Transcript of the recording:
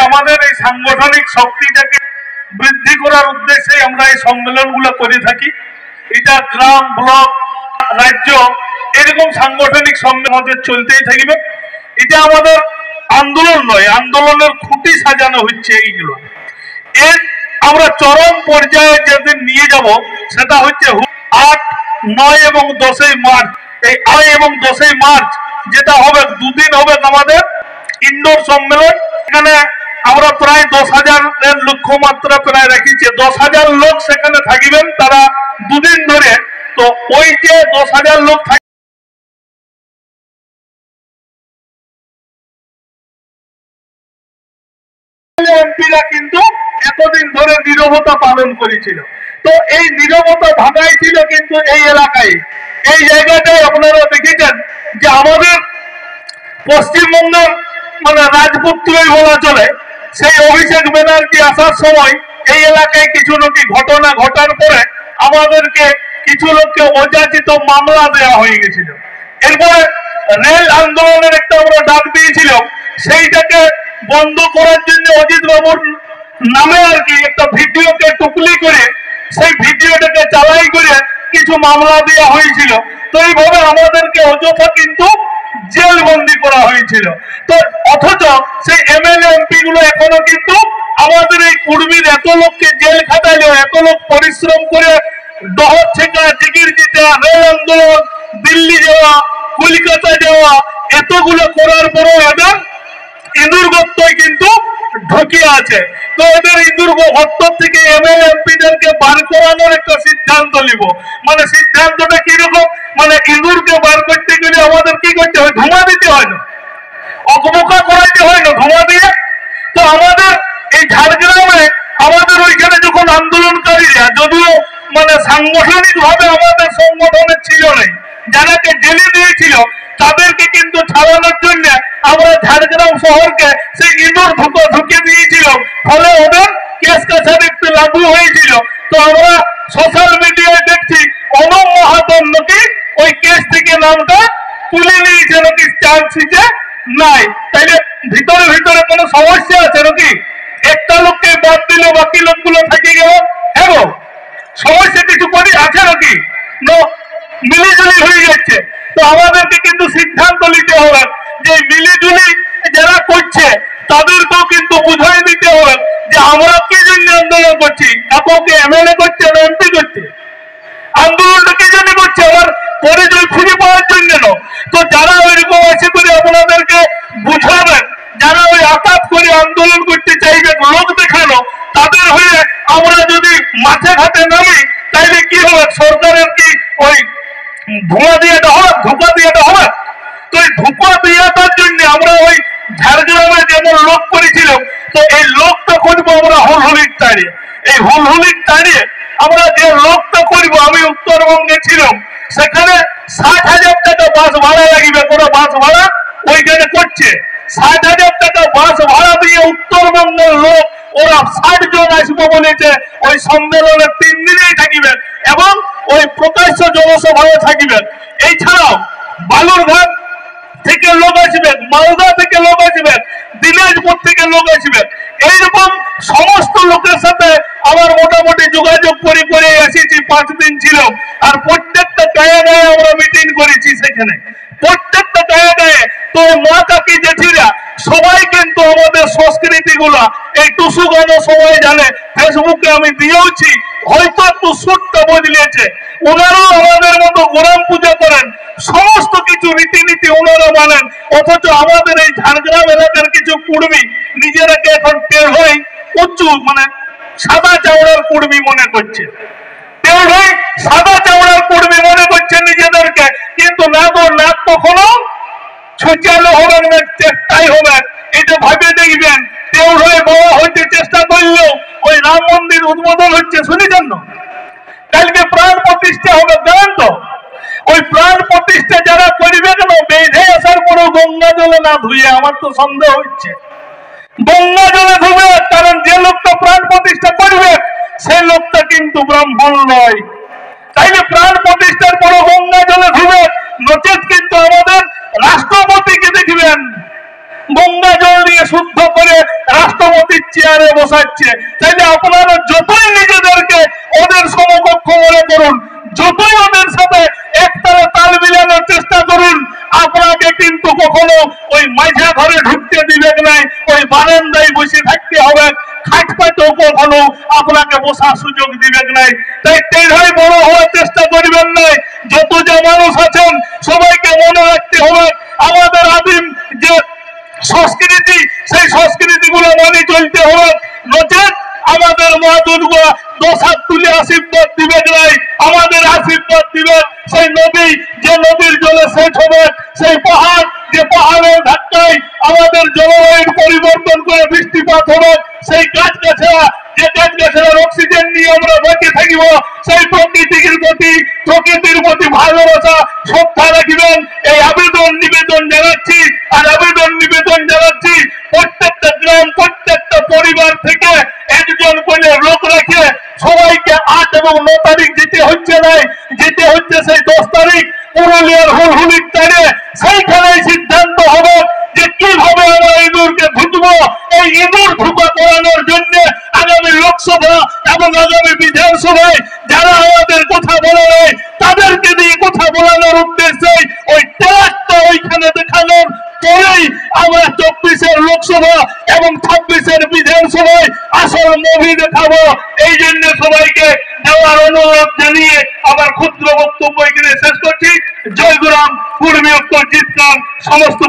আমাদের এই সাংগঠনিক শক্তিটাকে বৃদ্ধি করার উদ্দেশ্যে আমরা এই সম্মেলনগুলো করে থাকি। এটা গ্রাম, ব্লক, রাজ্য এরকম সাংগঠনিক সম্মেলন চলতেই থাকবে। এটা আমাদের আন্দোলন নয়, আন্দোলনের খুঁটি সাজানো হচ্ছে এইগুলো। এর আমরা চরম পর্যায়ে যেদিন নিয়ে যাব সেটা হচ্ছে 8, 9 এবং 10 মার্চ। এই 8 এবং 10 মার্চ যেটা হবে, দুদিন হবে আমাদের ইনডোর সম্মেলন। এখানে আমরা প্রায় 10,000 এর লক্ষ্যমাত্রা প্রায় রেখেছি। 10,000 লোক সেখানে থাকবেন তারা দুদিন ধরে। তো ওই যে 10,000 লোক এমপিরা কিন্তু এতদিন ধরে নীরবতা পালন করেছিল। তো এই নীরবতা ভাঙাই ছিল কিন্তু এই এলাকায়, এই জায়গাটায় আপনারা দেখেছেন যে আমাদের পশ্চিমবঙ্গের মানে রাজপুত্রই বলা চলে, সেই অভিষেক ব্যানার্জি আসার সময় এই এলাকায় কিছু নাকি ঘটনা ঘটার পরে আমাদেরকে কিছু লোককে অযাচিত মামলা দেওয়া হয়ে গেছিল। এরপরে রেল আন্দোলনের একটা আমরা ডাক দিয়েছিলাম, সেইটাকে বন্ধ করার জন্য অজিত বাবুর নামে আর কি একটা ভিডিওকে টুকলি করে সেই ভিডিওটাকে চালাই করে কিছু মামলা দেওয়া হয়েছিল। তো এইভাবে আমাদেরকে অযথা কিন্তু জেলবন্দি করা হয়েছিল। তো অথচ সেই এমএলএ এমপি গুলো এখনো কিন্তু আমাদের এই কুর্মীর এত লোককে জেল খাটাইলেও, এত লোক পরিশ্রম করে ডহর ছেঁকা, জিগির জিতা, রেল আন্দোলন, দিল্লি যাওয়া, কলকাতা যাওয়া, এতগুলো করার পরেও এদের ইঁদুর গর্তয় কিন্তু ঢুকে আছে। তো এদের ইঁদুর গর্ত থেকে এমএলএ এমপিদেরকে বার করানোর একটা সিদ্ধান্ত নিব। মানে সিদ্ধান্তটা কিরকম, মানে ইঁদুরকে বার করতে গেলে আমাদের কি করতে হয়, ধোঁয়া দিতে হয় না, অকমকা করাইতে হয় না ধোঁয়া দিয়ে। তো আমাদের এই ঝাড়গ্রামে আমাদের ওইখানে যখন আন্দোলনকারীরা, যদিও মানে সাংগঠনিক ভাবে আমাদের সংগঠনে ছিল নাই, যারাকে জেলে দিয়েছিল তাদেরকে কিন্তু ছাড়ানোর জন্য আমরা ঝাড়গ্রাম শহরকে সেই ইঁদুর ঢুকে দিয়েছিল। ফলে ওদের কেস কাছারি একটু লাগু হয়েছিল। তো আমরা সোশ্যাল মিডিয়ায় দেখছি অনুপ মাহাতোর নাকি ওই কেস থেকে নামটা তুলে নিয়েছে, নাকি চার্জ শিটে নাই। তাইলে ভিতরে ভিতরে কোনো সমস্যা আছে নাকি? একটা লোককে বাদ দিল, বাকি লোকগুলো থেকে গেল। হ্যাঁ, সমস্যা কিছু করি আছে নাকি? মিলিজুলি হয়ে যাচ্ছে। তো আমাদেরকে কিন্তু সিদ্ধান্ত নিতে হবে যে মিলিজুলি যারা করছে তাদেরকেও কিন্তু বুঝাই দিতে হবে যে আমরা কি জন্য আন্দোলন করছি। কাউকে এমএলএ করছে না এমপি করছে, আন্দোলনটা কি জন্য করছে, আমার পরিচয় খুঁজে পাওয়ার জন্য না। তো যারা ওইরকম আছে করে আপনাদেরকে বুঝাবেন, যারা ওই আঘাত করে আন্দোলন করতে চাইবে লোক দেখানো, তাদের হয়ে আমরা যদি মাঠে ঘাটে নামি তাইলে কি হবে, সরকারের কি ওই ধোঁয়া দিয়েটা হবে, ধোঁকা দিয়েটা হবে? তো এই ধোঁকা দিয়েটার জন্য আমরা ওই ঝাড়গ্রামে যেমন লোক করেছিলাম, তো এই লোকটা করবো আমরা হুলহুলির টাড়ে। এই হুলহুলির টাড়ে আমরা যে লোকটা করবো, আমি উত্তরবঙ্গে ছিলাম, সেখানে 60,000 টাকা বাস ভাড়া লাগবে। কোনো বাস ভাড়া ওইখানে করছে 60,000 টাকা বাস ভাড়া দিয়ে উত্তরবঙ্গের লোক ওরা 60 জন আসবো বলেছে। ওই সম্মেলনে 3 দিনেই থাকবেন এবং ওই প্রকাশ্য জনসভায় থাকবেন। এছাড়াও বালুরঘাট থেকে লোক আসবেন, মালদা থেকে লোক আসবেন, দিনাজপুর থেকে লোক আসবেন। এইরকম সমস্ত লোকের সাথে আমার মোটামুটি যোগাযোগ করে এসেছি। 5 দিন ছিল, আর প্রত্যেকটা গায়ে গায়ে আমরা মিটিং করেছি। সেখানে প্রত্যেকটা গায়ে গায়ে তো মা কাকি জেঠিরা সবাই কিন্তু আমাদের সংস্কৃতি গুলা, এই টুসু গানও সবাই জানে, ফেসবুকে আমি দিয়েওছি। হয়তো একটু সুরটা বদলিয়েছে, ওনারাও আমাদের মতো গোরাম পূজা করেন, সমস্ত কিছু রীতিনীতি ওনারা মানেন। অথচ আমাদের এই ঝাড়গ্রাম এলাকার কিছু কুর্মী নিজেরাকে এখন টের হয়ে উঁচু মানে সাদা চাউড়ার কুর্মী মনে করছে, টের হয়ে সাদা চাউড়ার কুর্মী মনে করছে নিজেদেরকে। কিন্তু না তো, না কখনো ছুচালো হবে না, চেষ্টাই হবে। এটা ভাবে দেখবেন, টের হয়ে বড় হইতে চেষ্টা করলেও ওই রাম মন্দির উদ্বোধন হচ্ছে, শুনেছেন না? কালকে প্রাণ প্রতিষ্ঠা হবে, জানেন তো? ওই প্রাণ প্রতিষ্ঠা যারা করবে কেন, বেঁধে আসার পরও গঙ্গা জলে না ধুয়ে, আমার তো সন্দেহ হচ্ছে গঙ্গা জলে ধুবে। কারণ যে লোকটা প্রাণ প্রতিষ্ঠা করবে সেই লোকটা কিন্তু ব্রাহ্মণ নয়। তাইলে প্রাণ প্রতিষ্ঠার পরও গঙ্গা জলে ধুবে। নচেত কিন্তু আমাদের রাষ্ট্রপতিকে দেখবেন গঙ্গা জল দিয়ে শুদ্ধ করে রাষ্ট্রপতি চেয়ারে বসাচ্ছে। তাইলে আপনারা যতই নিজেদেরকে ওদের সমকক্ষ মনে করুন, যতই ওদের সাথে একতালে তাল মিলানোর চেষ্টা করুন, আপনাকে কিন্তু কখনো ওই মাঝে ঘরে ঢুকতে দিবে নাই, ওই বারান্দায় বসে থাকতে হবে, খাটপাটেও কখনো আপনাকে বসার সুযোগ দিবে নাই। তাই তেড়াই বড় হওয়ার চেষ্টা করবেন নাই। যত যে মানুষ আছেন সবাইকে মনে রাখতে হবে আমাদের আদিম যে সংস্কৃতি, সেই সংস্কৃতি গুলো মানি চলতে হবে, নচেত আমাদের মা দুর্গা দশ হাত তুলে আশীর্বাদ দিবে নাই। আমাদের আশীর্বাদ দিবে সেই নদী, যে নদীর জলে সেচ হবে, সেই পাহাড়, যে পাহাড়ের ধাক্কায় আমাদের জলবায়ুর পরিবর্তন করে বৃষ্টিপাত হবে, সেই গাছ গাছরা, যে গাছ গাছরার অক্সিজেন নিয়ে আমরা বেঁচে থাকিব, সেই প্রকৃতির প্রতি ভালোবাসা শ্রদ্ধা রাখবেন। এই আবেদন নিবেদন জানাচ্ছি। আর আবেদন নিবেদন জানাচ্ছি প্রত্যেকটা গ্রাম, প্রত্যেকটা পরিবার থেকে একজন করে লোক রাখে সবাইকে 8 এবং 9 তারিখ যেতে হচ্ছে নাই, যেতে হচ্ছে সেই 10 তারিখ পুরুলিয়ার হুলহুলির টানে। সেইখানেই সিদ্ধান্ত হবে যে কিভাবে আমরা ইঁদুরকে ধুতবো। এই ইঁদুর ধুপা করানোর জন্য আগামী লোকসভা এবং আগামী বিধানসভায় যারা আমাদের কথা বলে নেয় তাদেরকে দিয়ে কথা বলানোর উদ্দেশ্যে ওই ট্রাকটা ওইখানে দেখানোর পরেই আমরা 24-এর লোকসভা এবং 26-এর বিধানসভায় আসল মুভি দেখাবো। এই জন্য সবাইকে দেওয়ার অনুরোধ জানিয়ে আমার ক্ষুদ্র বক্তব্য এখানে শেষ করছি। জয় গুরাম, কুর্মী ঐক্য জিতকার সমস্ত